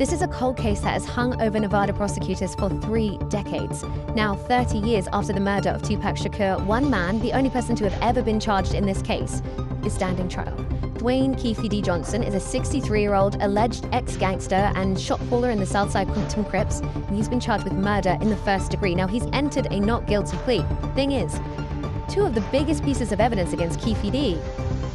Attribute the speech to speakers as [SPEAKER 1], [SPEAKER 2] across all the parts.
[SPEAKER 1] This is a cold case that has hung over Nevada prosecutors for 3 decades. Now, 30 years after the murder of Tupac Shakur, one man, the only person to have ever been charged in this case, is standing trial. Dwayne Keefe D. Johnson is a 63-year-old alleged ex-gangster and shot caller in the Southside Compton Crips, and he's been charged with murder in the first degree. Now, he's entered a not guilty plea. Thing is, 2 of the biggest pieces of evidence against Keefe D.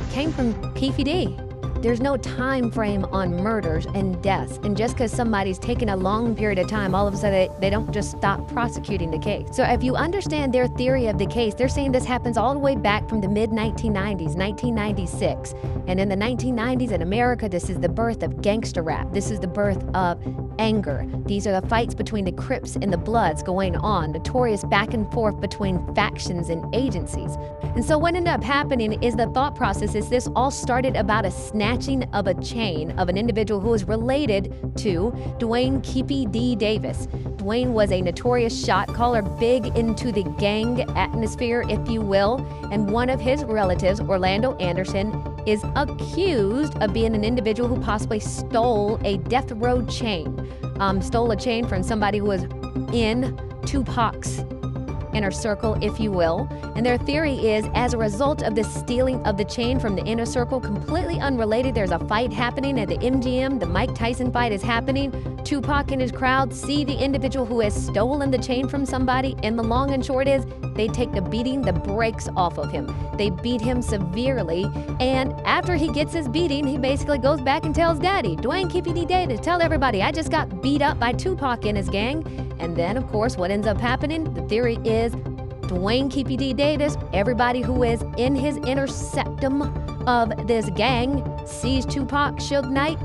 [SPEAKER 1] came from Keefe D. There's no time frame on murders and deaths, and just because somebody's taken a long period of time, all of a sudden they don't just stop prosecuting the case. So if you understand their theory of the case, they're saying this happens all the way back from the mid-1990s, 1996. And in the 1990s in America, this is the birth of gangster rap. This is the birth of anger. These are the fights between the Crips and the Bloods going on, notorious back and forth between factions and agencies. And so what ended up happening is the thought process is this all started about a snatching of a chain of an individual who is related to Dwayne Keefe D. Davis. Dwayne was a notorious shot caller, big into the gang atmosphere, if you will, and one of his relatives, Orlando Anderson, is accused of being an individual who possibly stole a death row chain. Stole a chain from somebody who was in Tupac's inner circle, if you will. And their theory is, as a result of the stealing of the chain from the inner circle, completely unrelated, there's a fight happening at the MGM, the Mike Tyson fight is happening. Tupac and his crowd see the individual who has stolen the chain from somebody, and the long and short is, they take the beating, the brakes off of him. They beat him severely, and after he gets his beating, he basically goes back and tells Daddy, Dwayne Keefe D. Davis, tell everybody, I just got beat up by Tupac and his gang. And then, of course, what ends up happening, the theory is Dwayne Keefe D. Davis, everybody who is in his inner septum of this gang, sees Tupac, Suge Knight,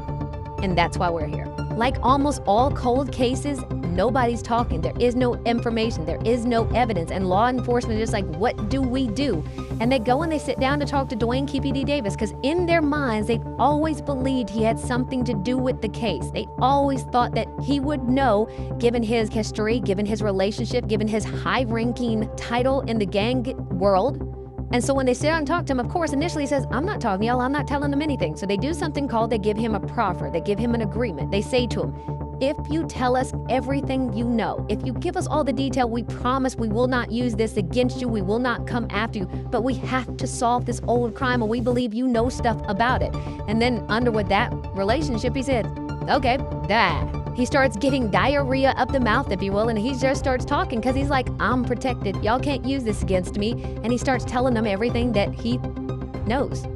[SPEAKER 1] and that's why we're here. Like almost all cold cases, nobody's talking. There is no information. There is no evidence. And law enforcement is just like, what do we do? And they go and they sit down to talk to Dwayne Keefe D. Davis because in their minds, they've always believed he had something to do with the case. They always thought that he would know, given his history, given his relationship, given his high-ranking title in the gang world. And so when they sit down and talk to him, of course, initially he says, I'm not talking to y'all, I'm not telling them anything. So they do something called, they give him a proffer, they give him an agreement. They say to him, if you tell us everything you know, if you give us all the detail, we promise we will not use this against you, we will not come after you, but we have to solve this old crime and we believe you know stuff about it. And then under with that relationship, he said, okay, he starts getting diarrhea up the mouth, if you will, and he just starts talking because he's like, I'm protected. Y'all can't use this against me. And he starts telling them everything that he knows.